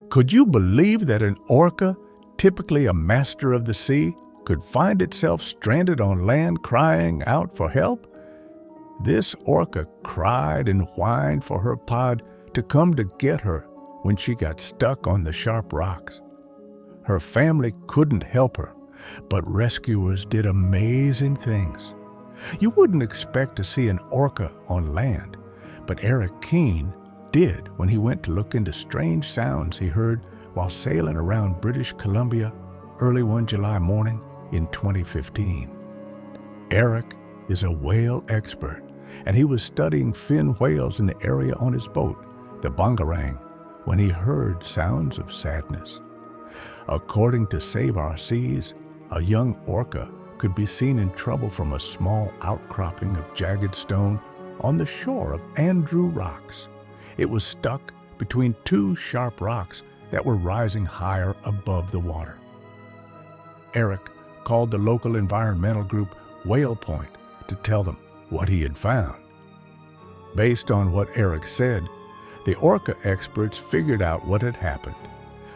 Could you believe that an orca, typically a master of the sea, could find itself stranded on land crying out for help? This orca cried and whined for her pod to come to get her when she got stuck on the sharp rocks. Her family couldn't help her, but rescuers did amazing things. You wouldn't expect to see an orca on land, but Eric Keene did when he went to look into strange sounds he heard while sailing around British Columbia early one July morning in 2015. Eric is a whale expert, and he was studying fin whales in the area on his boat, the Bongarang, when he heard sounds of sadness. According to Save Our Seas, a young orca could be seen in trouble from a small outcropping of jagged stone on the shore of Andrew Rocks. It was stuck between two sharp rocks that were rising higher above the water. Eric called the local environmental group Whale Point to tell them what he had found. Based on what Eric said, the orca experts figured out what had happened.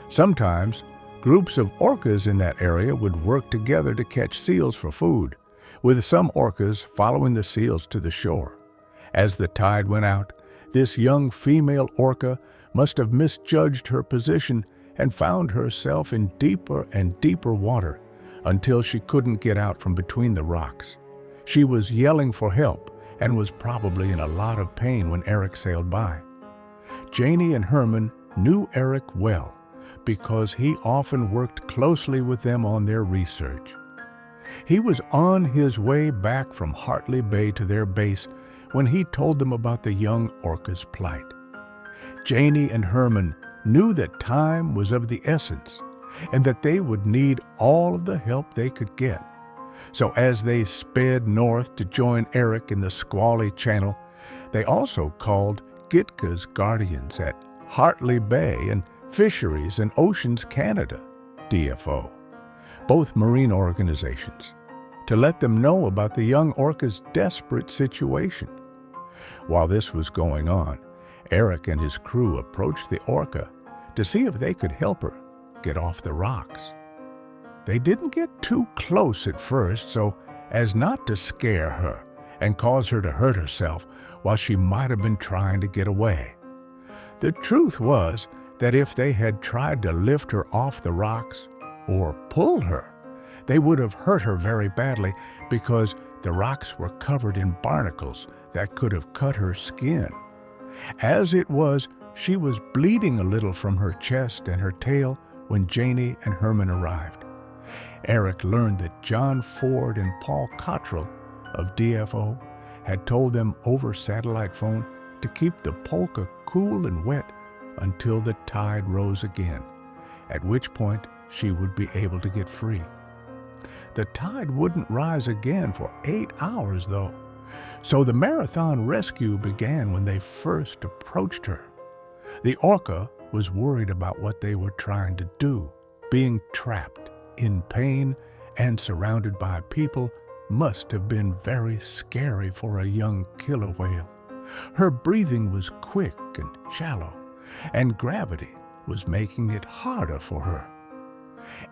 Sometimes, groups of orcas in that area would work together to catch seals for food, with some orcas following the seals to the shore. As the tide went out, this young female orca must have misjudged her position and found herself in deeper and deeper water until she couldn't get out from between the rocks. She was yelling for help and was probably in a lot of pain when Eric sailed by. Janie and Herman knew Eric well because he often worked closely with them on their research. He was on his way back from Hartley Bay to their base when he told them about the young orca's plight. Janie and Herman knew that time was of the essence and that they would need all of the help they could get. So as they sped north to join Eric in the squally channel, they also called Gitka's guardians at Hartley Bay and Fisheries and Oceans Canada, DFO, both marine organizations, to let them know about the young orca's desperate situation. While this was going on, Eric and his crew approached the orca to see if they could help her get off the rocks. They didn't get too close at first so as not to scare her and cause her to hurt herself while she might have been trying to get away. The truth was that if they had tried to lift her off the rocks or pull her, they would have hurt her very badly because the rocks were covered in barnacles that could have cut her skin. As it was, she was bleeding a little from her chest and her tail when Janie and Herman arrived. Eric learned that John Ford and Paul Cottrell of DFO had told them over satellite phone to keep the polka cool and wet until the tide rose again, at which point she would be able to get free. The tide wouldn't rise again for 8 hours, though, so the marathon rescue began when they first approached her. The orca was worried about what they were trying to do. Being trapped, in pain, and surrounded by people must have been very scary for a young killer whale. Her breathing was quick and shallow, and gravity was making it harder for her.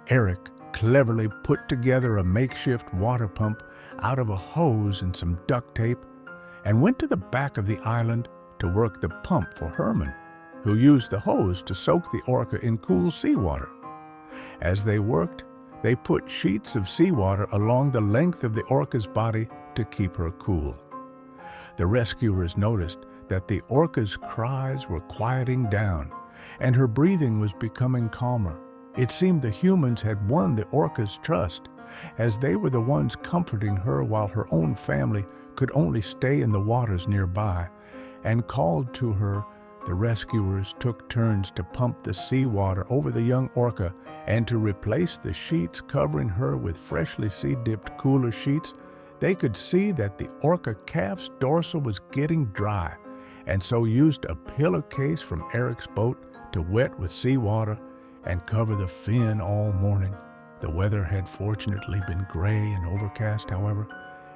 Eric cleverly put together a makeshift water pump out of a hose and some duct tape and went to the back of the island to work the pump for Herman, who used the hose to soak the orca in cool seawater. As they worked, they put sheets of seawater along the length of the orca's body to keep her cool. The rescuers noticed that the orca's cries were quieting down and her breathing was becoming calmer. It seemed the humans had won the orca's trust, as they were the ones comforting her while her own family could only stay in the waters nearby, and called to her. The rescuers took turns to pump the seawater over the young orca and to replace the sheets covering her with freshly sea-dipped cooler sheets. They could see that the orca calf's dorsal was getting dry, and so used a pillowcase from Eric's boat to wet with seawater and cover the fin all morning. The weather had fortunately been gray and overcast, however.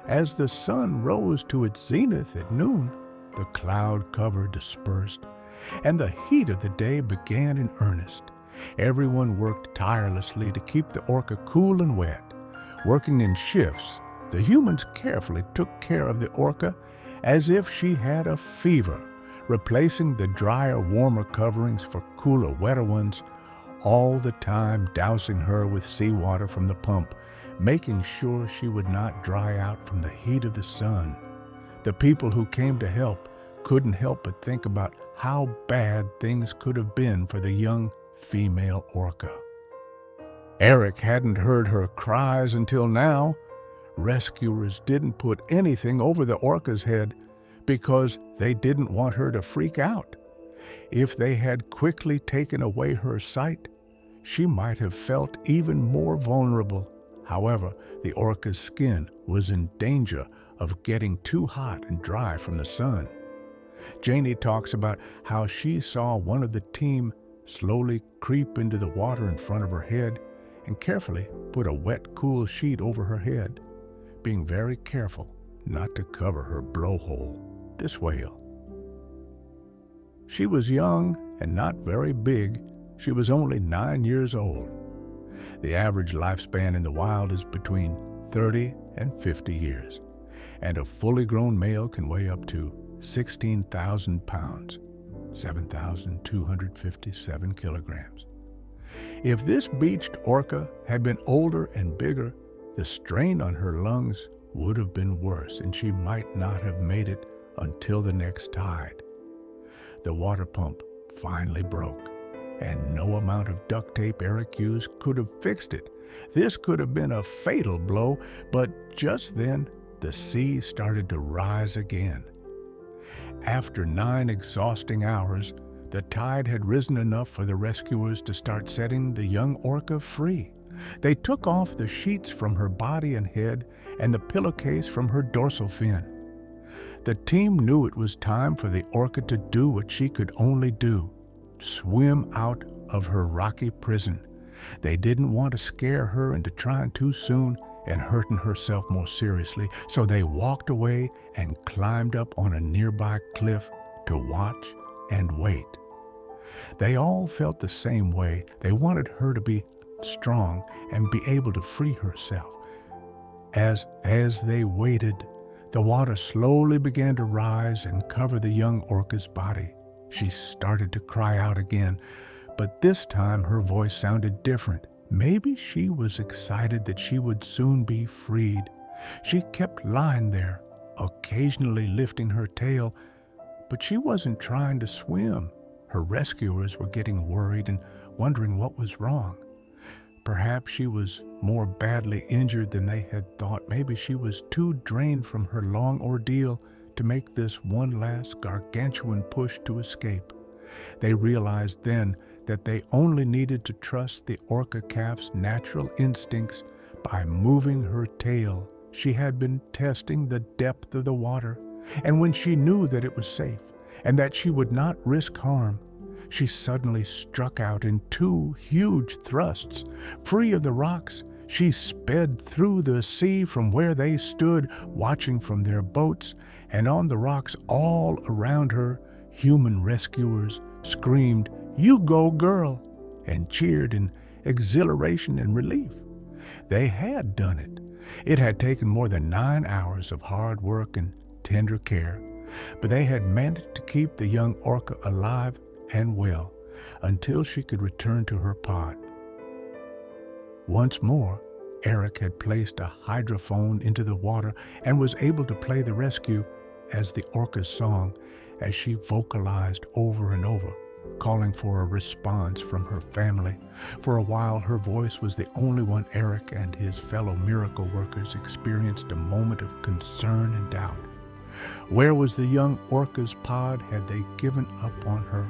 As the sun rose to its zenith at noon, the cloud cover dispersed, and the heat of the day began in earnest. Everyone worked tirelessly to keep the orca cool and wet. Working in shifts, the humans carefully took care of the orca as if she had a fever, replacing the drier, warmer coverings for cooler, wetter ones, all the time dousing her with seawater from the pump, making sure she would not dry out from the heat of the sun. The people who came to help couldn't help but think about how bad things could have been for the young female orca. Eric hadn't heard her cries until now. Rescuers didn't put anything over the orca's head because they didn't want her to freak out. If they had quickly taken away her sight, she might have felt even more vulnerable. However, the orca's skin was in danger of getting too hot and dry from the sun. Janie talks about how she saw one of the team slowly creep into the water in front of her head and carefully put a wet, cool sheet over her head, being very careful not to cover her blowhole, this whale. She was young and not very big. She was only 9 years old. The average lifespan in the wild is between 30 and 50 years, and a fully grown male can weigh up to 16,000 pounds, 7,257 kilograms. If this beached orca had been older and bigger, the strain on her lungs would have been worse, and she might not have made it until the next tide. The water pump finally broke, and no amount of duct tape Eric used could have fixed it. This could have been a fatal blow, but just then the sea started to rise again. After 9 exhausting hours, the tide had risen enough for the rescuers to start setting the young orca free. They took off the sheets from her body and head and the pillowcase from her dorsal fin. The team knew it was time for the orca to do what she could only do: swim out of her rocky prison. They didn't want to scare her into trying too soon and hurting herself more seriously, so they walked away and climbed up on a nearby cliff to watch and wait. They all felt the same way. They wanted her to be strong and be able to free herself. As they waited, the water slowly began to rise and cover the young orca's body. She started to cry out again, but this time her voice sounded different. Maybe she was excited that she would soon be freed. She kept lying there, occasionally lifting her tail, but she wasn't trying to swim. Her rescuers were getting worried and wondering what was wrong. Perhaps she was more badly injured than they had thought. Maybe she was too drained from her long ordeal to make this one last gargantuan push to escape. They realized then that they only needed to trust the orca calf's natural instincts by moving her tail. She had been testing the depth of the water, and when she knew that it was safe and that she would not risk harm, she suddenly struck out in 2 huge thrusts. Free of the rocks, she sped through the sea from where they stood, watching from their boats, and on the rocks all around her, human rescuers screamed, "You go, girl!" and cheered in exhilaration and relief. They had done it. It had taken more than 9 hours of hard work and tender care, but they had managed to keep the young orca alive and well until she could return to her pod. Once more, Eric had placed a hydrophone into the water and was able to play the rescue as the orca's song as she vocalized over and over, calling for a response from her family. For a while, her voice was the only one. Eric and his fellow miracle workers experienced a moment of concern and doubt. Where was the young orca's pod? Had they given up on her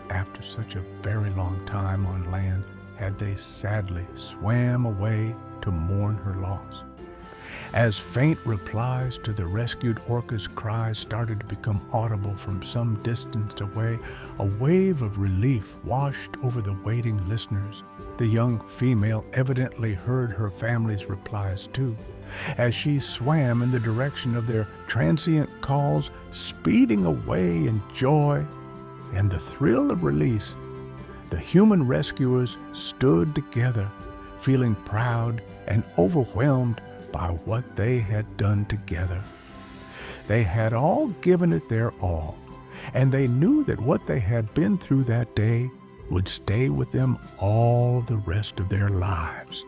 after such a very long time on land? Had they sadly swam away to mourn her loss? As faint replies to the rescued orca's cries started to become audible from some distance away, a wave of relief washed over the waiting listeners. The young female evidently heard her family's replies too, as she swam in the direction of their transient calls, speeding away in joy and the thrill of release. The human rescuers stood together, feeling proud and overwhelmed by what they had done together. They had all given it their all, and they knew that what they had been through that day would stay with them all the rest of their lives.